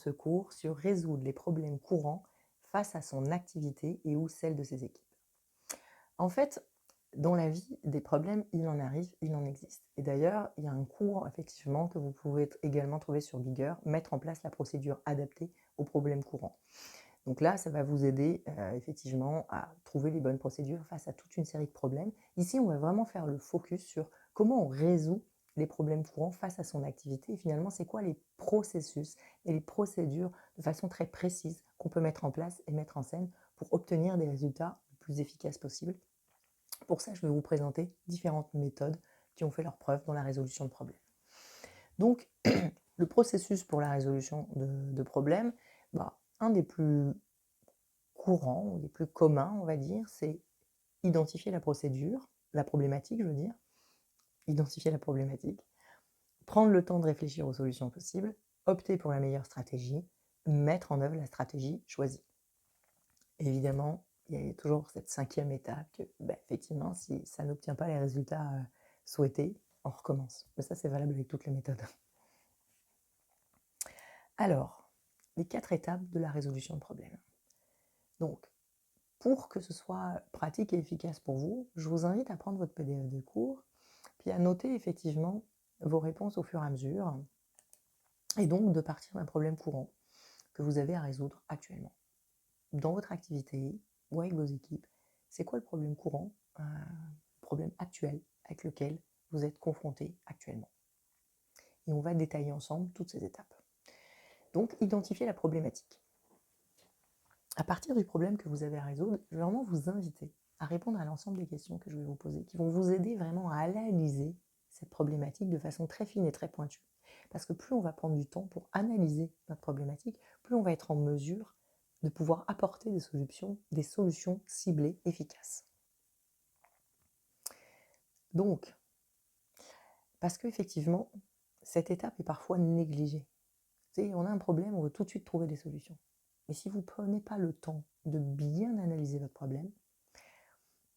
ce cours sur résoudre les problèmes courants face à son activité et ou celle de ses équipes. En fait, dans la vie, des problèmes, il en arrive, il en existe. Et d'ailleurs, il y a un cours, effectivement, que vous pouvez également trouver sur Bigger, mettre en place la procédure adaptée aux problèmes courants. Donc là, ça va vous aider effectivement à trouver les bonnes procédures face à toute une série de problèmes. Ici, on va vraiment faire le focus sur comment on résout les problèmes courants face à son activité et finalement, c'est quoi les processus et les procédures de façon très précise qu'on peut mettre en place et mettre en scène pour obtenir des résultats le plus efficaces possible. Pour ça, je vais vous présenter différentes méthodes qui ont fait leur preuve dans la résolution de problèmes. Donc, le processus pour la résolution de problèmes, un des plus courants, des plus communs, on va dire, c'est identifier la procédure, la problématique, je veux dire, identifier la problématique, prendre le temps de réfléchir aux solutions possibles, opter pour la meilleure stratégie, mettre en œuvre la stratégie choisie. Évidemment, il y a toujours cette cinquième étape que, effectivement, si ça n'obtient pas les résultats souhaités, on recommence. Mais ça, c'est valable avec toutes les méthodes. Alors, les 4 étapes de la résolution de problème. Donc, pour que ce soit pratique et efficace pour vous, je vous invite à prendre votre PDF de cours, puis à noter effectivement vos réponses au fur et à mesure, et donc de partir d'un problème courant que vous avez à résoudre actuellement. Dans votre activité ou avec vos équipes, c'est quoi le problème courant, problème actuel avec lequel vous êtes confronté actuellement? Et on va détailler ensemble toutes ces étapes. Donc, identifier la problématique. À partir du problème que vous avez à résoudre, je vais vraiment vous inviter à répondre à l'ensemble des questions que je vais vous poser, qui vont vous aider vraiment à analyser cette problématique de façon très fine et très pointue. Parce que plus on va prendre du temps pour analyser notre problématique, plus on va être en mesure de pouvoir apporter des solutions ciblées, efficaces. Donc, parce qu'effectivement, cette étape est parfois négligée. Vous savez, on a un problème, on veut tout de suite trouver des solutions. Mais si vous ne prenez pas le temps de bien analyser votre problème,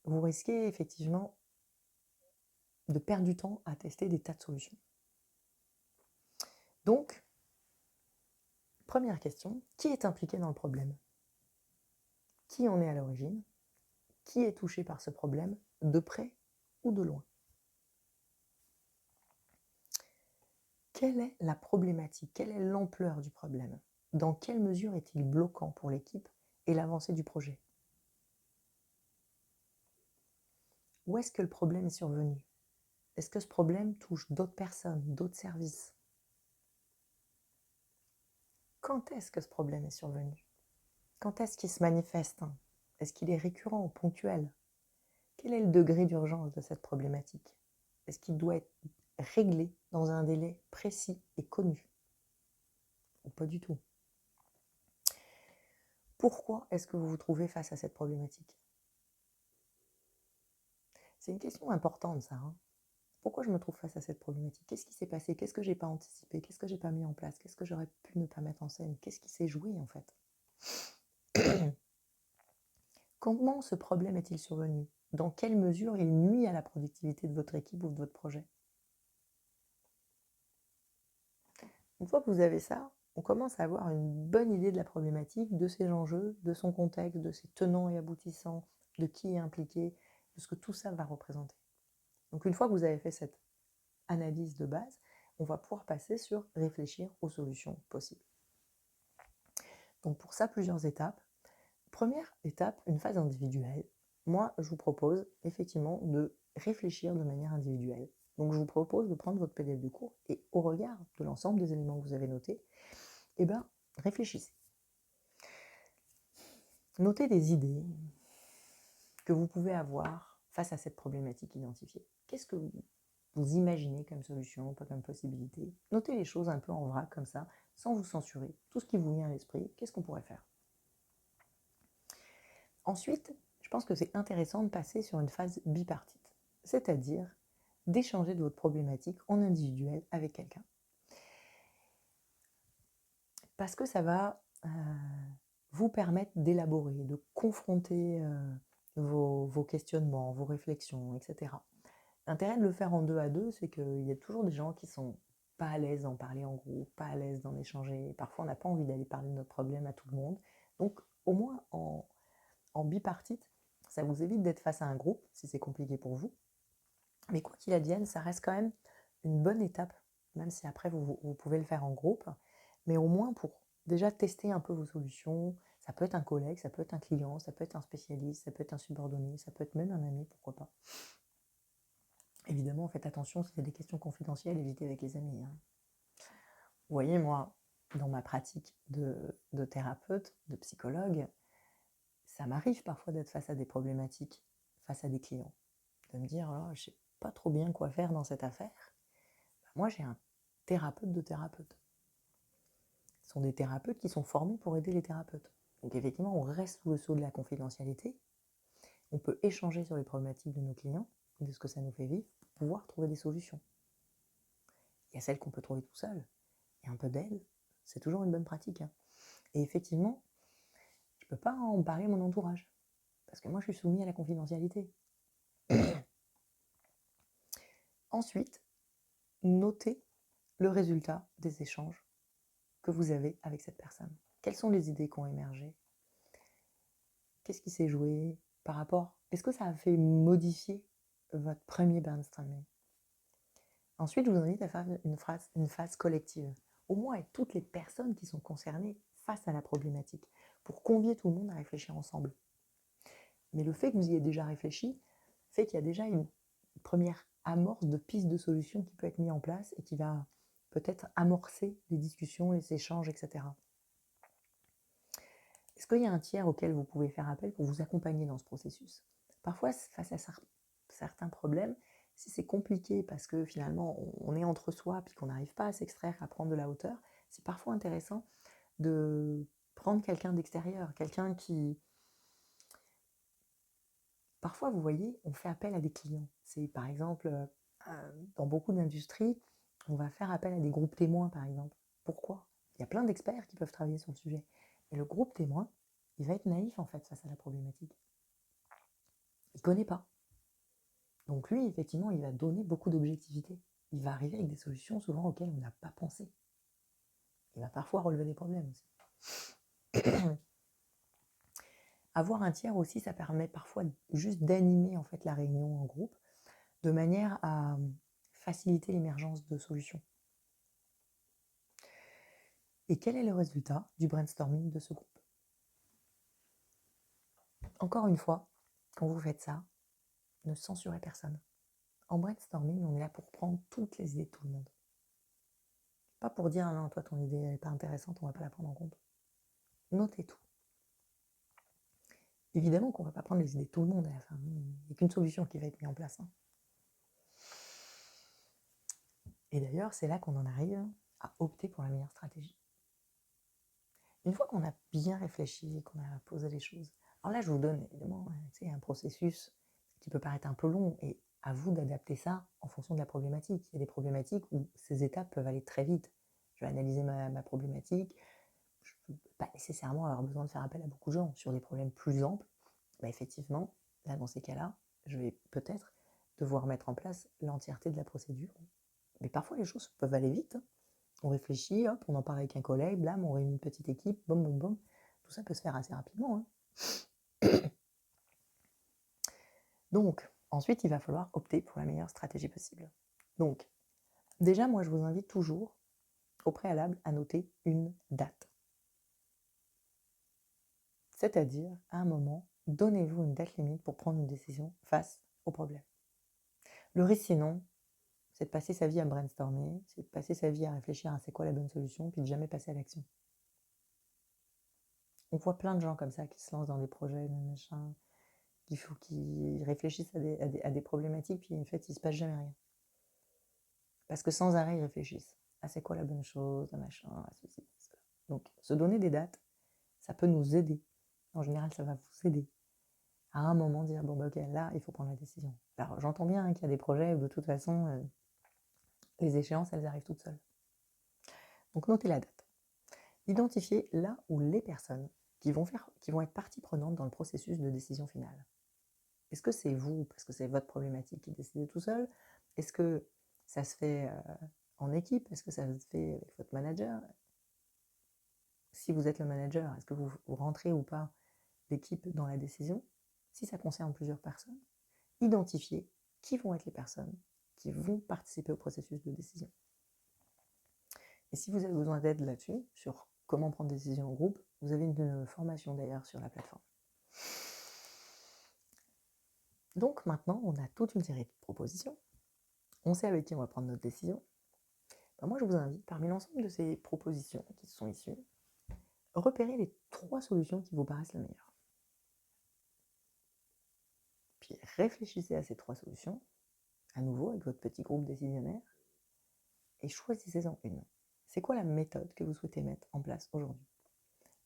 vous risquez effectivement de perdre du temps à tester des tas de solutions. Donc, première question, qui est impliqué dans le problème? Qui en est à l'origine? Qui est touché par ce problème, de près ou de loin? Quelle est la problématique? Quelle est l'ampleur du problème? Dans quelle mesure est-il bloquant pour l'équipe et l'avancée du projet? Où est-ce que le problème est survenu? Est-ce que ce problème touche d'autres personnes, d'autres services? Quand est-ce que ce problème est survenu? Quand est-ce qu'il se manifeste? Est-ce qu'il est récurrent ou ponctuel? Quel est le degré d'urgence de cette problématique? Est-ce qu'il doit être réglé dans un délai précis et connu? Ou pas du tout? Pourquoi est-ce que vous vous trouvez face à cette problématique? C'est une question importante, ça. Pourquoi je me trouve face à cette problématique? Qu'est-ce qui s'est passé? Qu'est-ce que je n'ai pas anticipé? Qu'est-ce que je n'ai pas mis en place? Qu'est-ce que j'aurais pu ne pas mettre en scène? Qu'est-ce qui s'est joué, en fait? Comment ce problème est-il survenu? Dans quelle mesure il nuit à la productivité de votre équipe ou de votre projet? Une fois que vous avez ça, on commence à avoir une bonne idée de la problématique, de ses enjeux, de son contexte, de ses tenants et aboutissants, de qui est impliqué, de ce que tout ça va représenter. Donc une fois que vous avez fait cette analyse de base, on va pouvoir passer sur réfléchir aux solutions possibles. Donc pour ça, plusieurs étapes. Première étape, une phase individuelle. Moi, je vous propose effectivement de réfléchir de manière individuelle. Donc je vous propose de prendre votre PDF de cours et au regard de l'ensemble des éléments que vous avez notés, réfléchissez. Notez des idées que vous pouvez avoir face à cette problématique identifiée. Qu'est-ce que vous imaginez comme solution, pas comme possibilité? Notez les choses un peu en vrac comme ça, sans vous censurer. Tout ce qui vous vient à l'esprit, qu'est-ce qu'on pourrait faire? Ensuite, je pense que c'est intéressant de passer sur une phase bipartite, c'est-à-dire d'échanger de votre problématique en individuel avec quelqu'un. Parce que ça va vous permettre d'élaborer, de confronter vos questionnements, vos réflexions, etc. L'intérêt de le faire en 2 à 2, c'est qu'il y a toujours des gens qui sont pas à l'aise d'en parler en groupe, pas à l'aise d'en échanger. Parfois, on n'a pas envie d'aller parler de notre problème à tout le monde. Donc, au moins en bipartite, ça vous évite d'être face à un groupe, si c'est compliqué pour vous. Mais quoi qu'il advienne, ça reste quand même une bonne étape, même si après vous pouvez le faire en groupe, mais au moins pour déjà tester un peu vos solutions. Ça peut être un collègue, ça peut être un client, ça peut être un spécialiste, ça peut être un subordonné, ça peut être même un ami, pourquoi pas. Évidemment, faites attention, s'il y a des questions confidentielles, évitez avec les amis. Vous voyez, moi, dans ma pratique de thérapeute, de psychologue, ça m'arrive parfois d'être face à des problématiques, face à des clients, de me dire, oh, je ne sais pas trop bien quoi faire dans cette affaire. Moi, j'ai un thérapeute de thérapeute. Ce sont des thérapeutes qui sont formés pour aider les thérapeutes. Donc effectivement, on reste sous le sceau de la confidentialité. On peut échanger sur les problématiques de nos clients, de ce que ça nous fait vivre, pour pouvoir trouver des solutions. Il y a celles qu'on peut trouver tout seul. Et un peu d'aide, c'est toujours une bonne pratique. Et effectivement, je ne peux pas en parler à mon entourage. Parce que moi, je suis soumis à la confidentialité. Ensuite, notez le résultat des échanges que vous avez avec cette personne. Quelles sont les idées qui ont émergé? Qu'est-ce qui s'est joué par rapport? Est-ce que ça a fait modifier votre premier brainstorming? Ensuite, je vous invite à faire une phase collective, au moins avec toutes les personnes qui sont concernées face à la problématique, pour convier tout le monde à réfléchir ensemble. Mais le fait que vous y ayez déjà réfléchi fait qu'il y a déjà une première amorce de piste de solution qui peut être mise en place et qui va peut-être amorcer les discussions, les échanges, etc. Est-ce qu'il y a un tiers auquel vous pouvez faire appel pour vous accompagner dans ce processus? Parfois, face à certains problèmes, si c'est compliqué parce que finalement on est entre soi puis qu'on n'arrive pas à s'extraire, à prendre de la hauteur, c'est parfois intéressant de prendre quelqu'un d'extérieur, quelqu'un qui... Parfois, vous voyez, on fait appel à des clients. C'est par exemple, dans beaucoup d'industries, on va faire appel à des groupes témoins, par exemple. Pourquoi? Il y a plein d'experts qui peuvent travailler sur le sujet. Mais le groupe témoin, il va être naïf en fait face à la problématique. Il ne connaît pas. Donc lui, effectivement, il va donner beaucoup d'objectivité. Il va arriver avec des solutions souvent auxquelles on n'a pas pensé. Il va parfois relever des problèmes aussi. Avoir un tiers aussi, ça permet parfois juste d'animer en fait la réunion en groupe de manière à faciliter l'émergence de solutions. Et quel est le résultat du brainstorming de ce groupe? Encore une fois, quand vous faites ça, ne censurez personne. En brainstorming, on est là pour prendre toutes les idées de tout le monde. Pas pour dire, ah non, toi, ton idée n'est pas intéressante, on ne va pas la prendre en compte. Notez tout. Évidemment qu'on ne va pas prendre les idées de tout le monde à la fin. Il n'y a qu'une solution qui va être mise en place. Et d'ailleurs, c'est là qu'on en arrive à opter pour la meilleure stratégie. Une fois qu'on a bien réfléchi, qu'on a posé les choses, alors là, je vous donne évidemment un processus qui peut paraître un peu long et à vous d'adapter ça en fonction de la problématique. Il y a des problématiques où ces étapes peuvent aller très vite. Je vais analyser ma problématique. Je ne peux pas nécessairement avoir besoin de faire appel à beaucoup de gens. Sur des problèmes plus amples, effectivement, là, dans ces cas-là, je vais peut-être devoir mettre en place l'entièreté de la procédure. Mais parfois, les choses peuvent aller vite. On réfléchit, hop, on en parle avec un collègue, blam, on réunit une petite équipe, boum, boum, boum. Tout ça peut se faire assez rapidement. Donc, ensuite, il va falloir opter pour la meilleure stratégie possible. Donc, déjà, moi, je vous invite toujours, au préalable, à noter une date. C'est-à-dire, à un moment, donnez-vous une date limite pour prendre une décision face au problème. Le risque, sinon, c'est de passer sa vie à brainstormer, c'est de passer sa vie à réfléchir à c'est quoi la bonne solution, puis de jamais passer à l'action. On voit plein de gens comme ça qui se lancent dans des projets, machin, qui réfléchissent à des problématiques, puis en fait, il ne se passe jamais rien. Parce que sans arrêt, ils réfléchissent. Ah, c'est quoi la bonne chose, machin, ceci, cela. Donc, se donner des dates, ça peut nous aider. En général, ça va vous aider à un moment dire, bon, ok, là, il faut prendre la décision. Alors, j'entends bien qu'il y a des projets où, de toute façon, les échéances, elles arrivent toutes seules. Donc, notez la date. Identifiez là où les personnes qui vont être partie prenante dans le processus de décision finale. Est-ce que c'est vous, parce que c'est votre problématique, qui décidez tout seul? Est-ce que ça se fait en équipe? Est-ce que ça se fait avec votre manager? Si vous êtes le manager, est-ce que vous rentrez ou pas l'équipe dans la décision? Si ça concerne plusieurs personnes, identifiez qui vont être les personnes qui vont participer au processus de décision. Et si vous avez besoin d'aide là-dessus, sur comment prendre des décisions en groupe, vous avez une formation d'ailleurs sur la plateforme. Donc maintenant, on a toute une série de propositions. On sait avec qui on va prendre notre décision. Ben moi, je vous invite, parmi l'ensemble de ces propositions qui sont issues, repérer les 3 solutions qui vous paraissent les meilleures. Puis réfléchissez à ces 3 solutions, à nouveau avec votre petit groupe décisionnaire, et choisissez-en une. C'est quoi la méthode que vous souhaitez mettre en place aujourd'hui?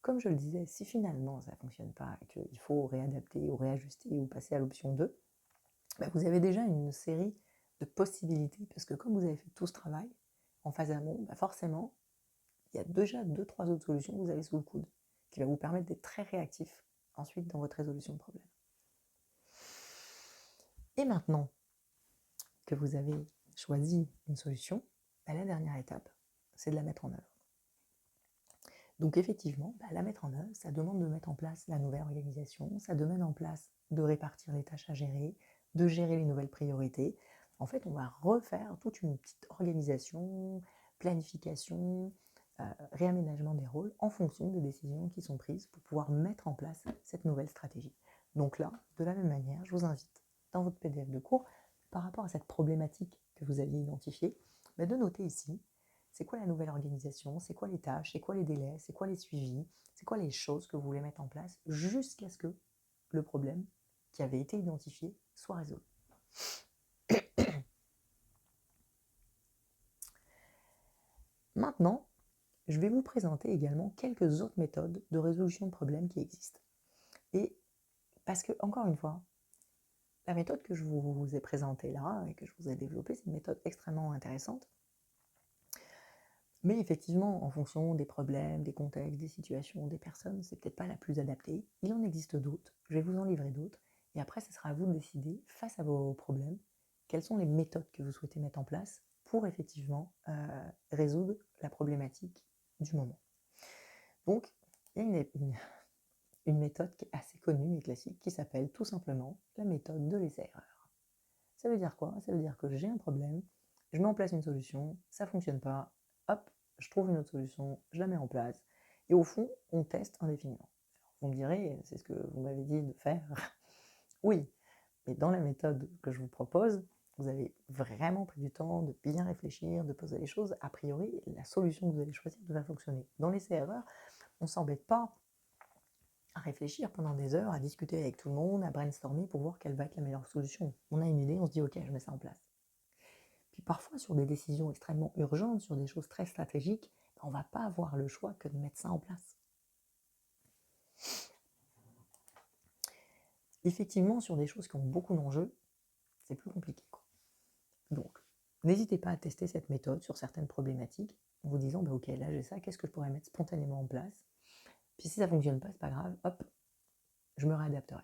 Comme je le disais, si finalement ça ne fonctionne pas et qu'il faut réadapter ou réajuster ou passer à l'option 2, ben vous avez déjà une série de possibilités, parce que comme vous avez fait tout ce travail en phase amont, ben forcément, il y a déjà 2-3 autres solutions que vous avez sous le coude, qui va vous permettre d'être très réactif ensuite dans votre résolution de problème. Et maintenant que vous avez choisi une solution, ben la dernière étape, c'est de la mettre en œuvre. Donc effectivement, la mettre en œuvre, ça demande de mettre en place la nouvelle organisation, ça demande en place de répartir les tâches à gérer, de gérer les nouvelles priorités. En fait, on va refaire toute une petite organisation, planification, réaménagement des rôles en fonction des décisions qui sont prises pour pouvoir mettre en place cette nouvelle stratégie. Donc là, de la même manière, je vous invite dans votre PDF de cours, par rapport à cette problématique que vous aviez identifiée, de noter ici c'est quoi la nouvelle organisation, c'est quoi les tâches, c'est quoi les délais, c'est quoi les suivis, c'est quoi les choses que vous voulez mettre en place jusqu'à ce que le problème qui avait été identifié soit résolu. Maintenant, je vais vous présenter également quelques autres méthodes de résolution de problèmes qui existent. Et parce que, encore une fois, la méthode que je vous ai présentée là et que je vous ai développée, c'est une méthode extrêmement intéressante. Mais effectivement, en fonction des problèmes, des contextes, des situations, des personnes, c'est peut-être pas la plus adaptée. Il en existe d'autres, je vais vous en livrer d'autres. Et après, ce sera à vous de décider, face à vos problèmes, quelles sont les méthodes que vous souhaitez mettre en place pour effectivement résoudre la problématique du moment. Donc, il y a une méthode qui est assez connue et classique qui s'appelle tout simplement la méthode de l'essai-erreur. Ça veut dire quoi? Ça veut dire que j'ai un problème, je mets en place une solution, ça ne fonctionne pas, hop, je trouve une autre solution, je la mets en place, et au fond, on teste indéfiniment. Vous me direz, c'est ce que vous m'avez dit de faire. Oui, mais dans la méthode que je vous propose, vous avez vraiment pris du temps de bien réfléchir, de poser les choses. A priori, la solution que vous allez choisir va fonctionner. Dans l'essai-erreur, on ne s'embête pas à réfléchir pendant des heures, à discuter avec tout le monde, à brainstormer pour voir quelle va être la meilleure solution. On a une idée, on se dit ok, je mets ça en place. Puis parfois, sur des décisions extrêmement urgentes, sur des choses très stratégiques, on ne va pas avoir le choix que de mettre ça en place. Effectivement, sur des choses qui ont beaucoup d'enjeux, c'est plus compliqué, quoi. Donc, n'hésitez pas à tester cette méthode sur certaines problématiques en vous disant, ok, là j'ai ça, qu'est-ce que je pourrais mettre spontanément en place? Puis si ça ne fonctionne pas, c'est pas grave, hop, je me réadapterai.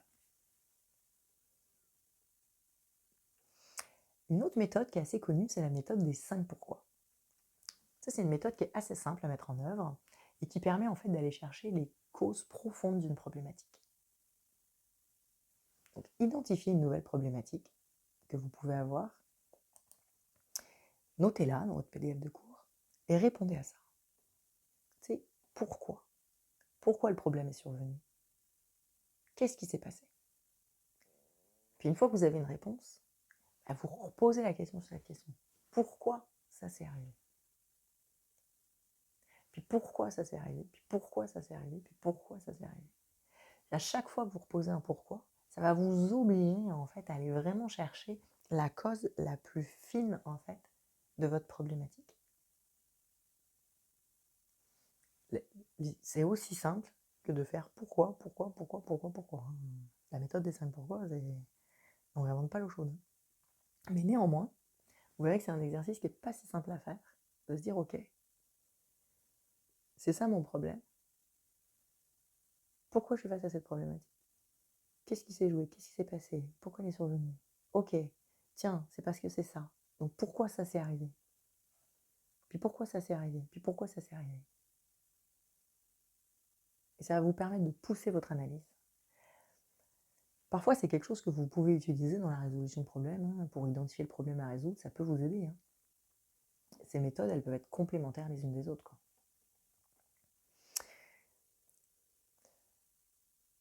Une autre méthode qui est assez connue, c'est la méthode des 5 pourquoi. Ça, c'est une méthode qui est assez simple à mettre en œuvre et qui permet en fait d'aller chercher les causes profondes d'une problématique. Donc, identifiez une nouvelle problématique que vous pouvez avoir, notez-la dans votre PDF de cours et répondez à ça. C'est pourquoi? Pourquoi le problème est survenu? Qu'est-ce qui s'est passé? Puis une fois que vous avez une réponse, vous reposez la question sur la question. Pourquoi ça s'est arrivé? Puis pourquoi ça s'est arrivé? Puis pourquoi ça s'est arrivé? Puis pourquoi ça s'est arrivé? À chaque fois que vous reposez un pourquoi, ça va vous obliger en fait à aller vraiment chercher la cause la plus fine en fait de votre problématique. C'est aussi simple que de faire pourquoi. La méthode des 5 pourquoi, on n'invente pas l'eau chaude. Mais néanmoins, vous verrez que c'est un exercice qui n'est pas si simple à faire, de se dire ok, c'est ça mon problème. Pourquoi je suis face à cette problématique? Qu'est-ce qui s'est joué? Qu'est-ce qui s'est passé? Pourquoi il est survenu? Ok, tiens, c'est parce que c'est ça. Donc pourquoi ça s'est arrivé? Puis pourquoi ça s'est arrivé? Puis pourquoi ça s'est arrivé? Et ça va vous permettre de pousser votre analyse. Parfois, c'est quelque chose que vous pouvez utiliser dans la résolution de problèmes, hein, pour identifier le problème à résoudre, ça peut vous aider, hein. Ces méthodes, elles peuvent être complémentaires les unes des autres, quoi.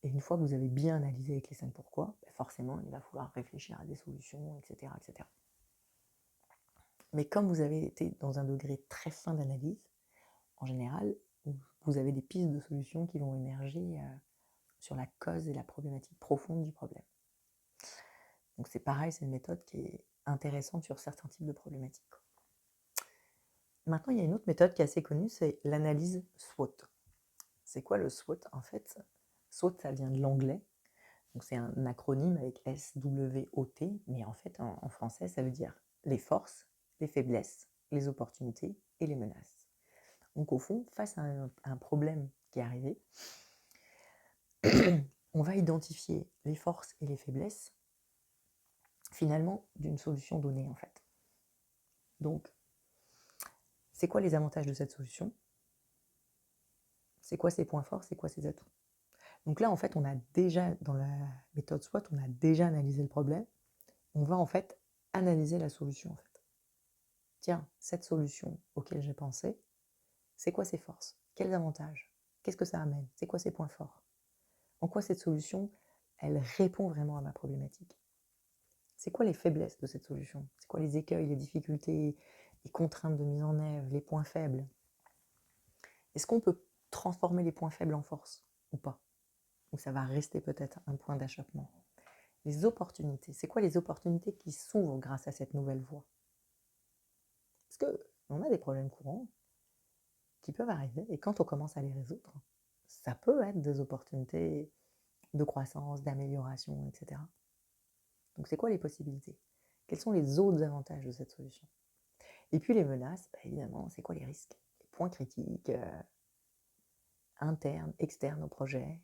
Et une fois que vous avez bien analysé avec les 5 pourquoi, forcément, il va falloir réfléchir à des solutions, etc., etc. Mais comme vous avez été dans un degré très fin d'analyse, en général, vous avez des pistes de solutions qui vont émerger sur la cause et la problématique profonde du problème. Donc c'est pareil, c'est une méthode qui est intéressante sur certains types de problématiques. Maintenant, il y a une autre méthode qui est assez connue, c'est l'analyse SWOT. C'est quoi le SWOT? En fait, SWOT, ça vient de l'anglais. Donc c'est un acronyme avec S-W-O-T, mais en fait, en français, ça veut dire les forces, les faiblesses, les opportunités et les menaces. Donc au fond, face à un problème qui est arrivé, on va identifier les forces et les faiblesses, finalement, d'une solution donnée, en fait. Donc, c'est quoi les avantages de cette solution? C'est quoi ses points forts? C'est quoi ses atouts? Donc là, en fait, on a déjà, dans la méthode SWOT, on a déjà analysé le problème. On va en fait analyser la solution, en fait. Tiens, cette solution auquel j'ai pensé, c'est quoi ses forces? Quels avantages? Qu'est-ce que ça amène? C'est quoi ses points forts? En quoi cette solution, elle répond vraiment à ma problématique? C'est quoi les faiblesses de cette solution? C'est quoi les écueils, les difficultés, les contraintes de mise en œuvre, les points faibles? Est-ce qu'on peut transformer les points faibles en force ou pas? Ou ça va rester peut-être un point d'achoppement? Les opportunités, c'est quoi les opportunités qui s'ouvrent grâce à cette nouvelle voie? Parce qu'on a des problèmes courants qui peuvent arriver, et quand on commence à les résoudre, ça peut être des opportunités de croissance, d'amélioration, etc. Donc c'est quoi les possibilités? Quels sont les autres avantages de cette solution? Et puis les menaces, évidemment, c'est quoi les risques? Les points critiques, internes, externes au projet.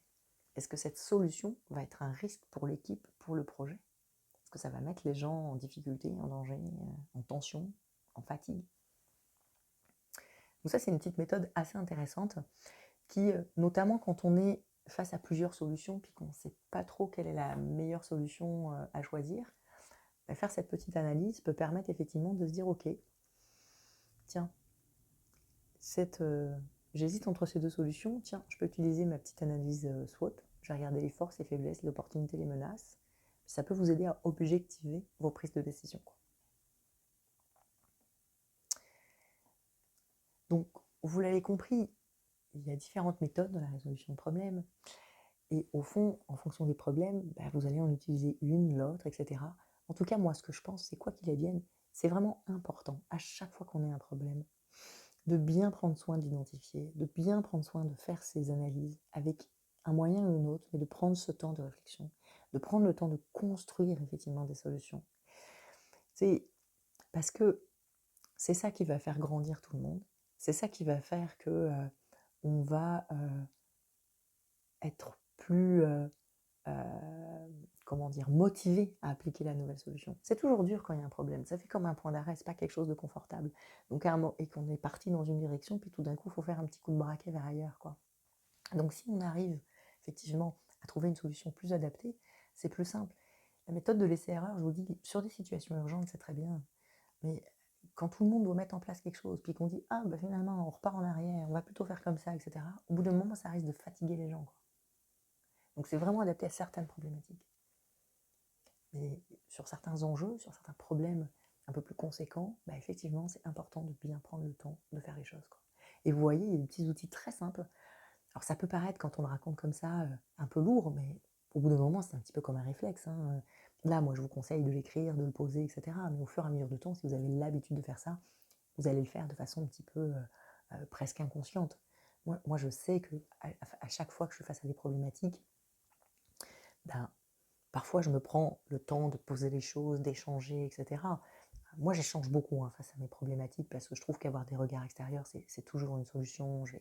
Est-ce que cette solution va être un risque pour l'équipe, pour le projet? Est-ce que ça va mettre les gens en difficulté, en danger, en tension, en fatigue? Donc ça, c'est une petite méthode assez intéressante qui, notamment quand on est face à plusieurs solutions, puis qu'on ne sait pas trop quelle est la meilleure solution à choisir, faire cette petite analyse peut permettre effectivement de se dire, ok, tiens, j'hésite entre ces deux solutions, tiens, je peux utiliser ma petite analyse SWOT, je vais regarder les forces, les faiblesses, les opportunités, les menaces, ça peut vous aider à objectiver vos prises de décision, quoi. Donc, vous l'avez compris, il y a différentes méthodes dans la résolution de problèmes. Et au fond, en fonction des problèmes, vous allez en utiliser une, l'autre, etc. En tout cas, moi, ce que je pense, c'est quoi qu'il advienne, c'est vraiment important, à chaque fois qu'on a un problème, de bien prendre soin de l'identifier, de bien prendre soin de faire ces analyses avec un moyen ou un autre, mais de prendre ce temps de réflexion, de prendre le temps de construire effectivement des solutions. C'est parce que c'est ça qui va faire grandir tout le monde, c'est ça qui va faire que on va être plus comment dire, motivé à appliquer la nouvelle solution. C'est toujours dur quand il y a un problème, ça fait comme un point d'arrêt, c'est pas quelque chose de confortable. Donc et qu'on est parti dans une direction, puis tout d'un coup, il faut faire un petit coup de braquet vers ailleurs, quoi. Donc si on arrive effectivement à trouver une solution plus adaptée, c'est plus simple. La méthode de l'essai-erreur, je vous dis, sur des situations urgentes, c'est très bien, mais quand tout le monde doit mettre en place quelque chose, puis qu'on dit, ah finalement, on repart en arrière, on va plutôt faire comme ça, etc., au bout d'un moment, ça risque de fatiguer les gens, quoi. Donc c'est vraiment adapté à certaines problématiques. Mais sur certains enjeux, sur certains problèmes un peu plus conséquents, effectivement, c'est important de bien prendre le temps de faire les choses, quoi. Et vous voyez, il y a des petits outils très simples. Alors ça peut paraître, quand on le raconte comme ça, un peu lourd, mais au bout d'un moment, c'est un petit peu comme un réflexe, hein. Là, moi, je vous conseille de l'écrire, de le poser, etc. Mais au fur et à mesure du temps, si vous avez l'habitude de faire ça, vous allez le faire de façon un petit peu presque inconsciente. Moi, je sais que à chaque fois que je suis face à des problématiques, parfois, je me prends le temps de poser les choses, d'échanger, etc. Moi, j'échange beaucoup face à mes problématiques parce que je trouve qu'avoir des regards extérieurs, c'est toujours une solution. Je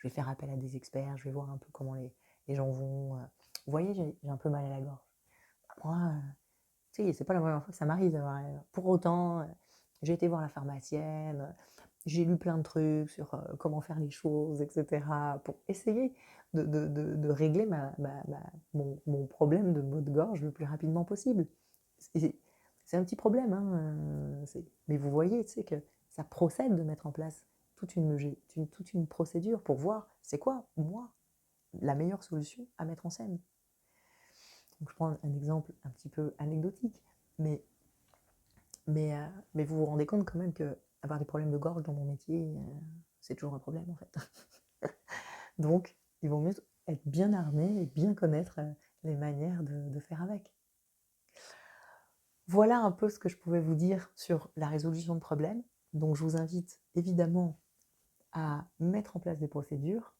vais faire appel à des experts, je vais voir un peu comment les gens vont. Vous voyez, j'ai un peu mal à la gorge. Moi, tu sais, c'est pas la première fois que ça m'arrive. Pour autant, j'ai été voir la pharmacienne, J'ai lu plein de trucs sur comment faire les choses, etc., pour essayer de régler mon problème de maux de gorge le plus rapidement possible. C'est un petit problème, hein, mais vous voyez, tu sais que ça procède de mettre en place toute une procédure pour voir c'est quoi, moi, la meilleure solution à mettre en scène. Donc je prends un exemple un petit peu anecdotique, mais, mais vous vous rendez compte quand même que avoir des problèmes de gorge dans mon métier, c'est toujours un problème en fait. Donc il vaut mieux être bien armé et bien connaître les manières de faire avec. Voilà un peu ce que je pouvais vous dire sur la résolution de problèmes. Donc je vous invite évidemment à mettre en place des procédures,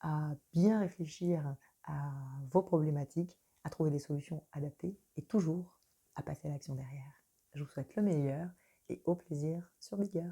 à bien réfléchir à vos problématiques, à trouver des solutions adaptées et toujours à passer à l'action derrière. Je vous souhaite le meilleur et au plaisir sur Bigger.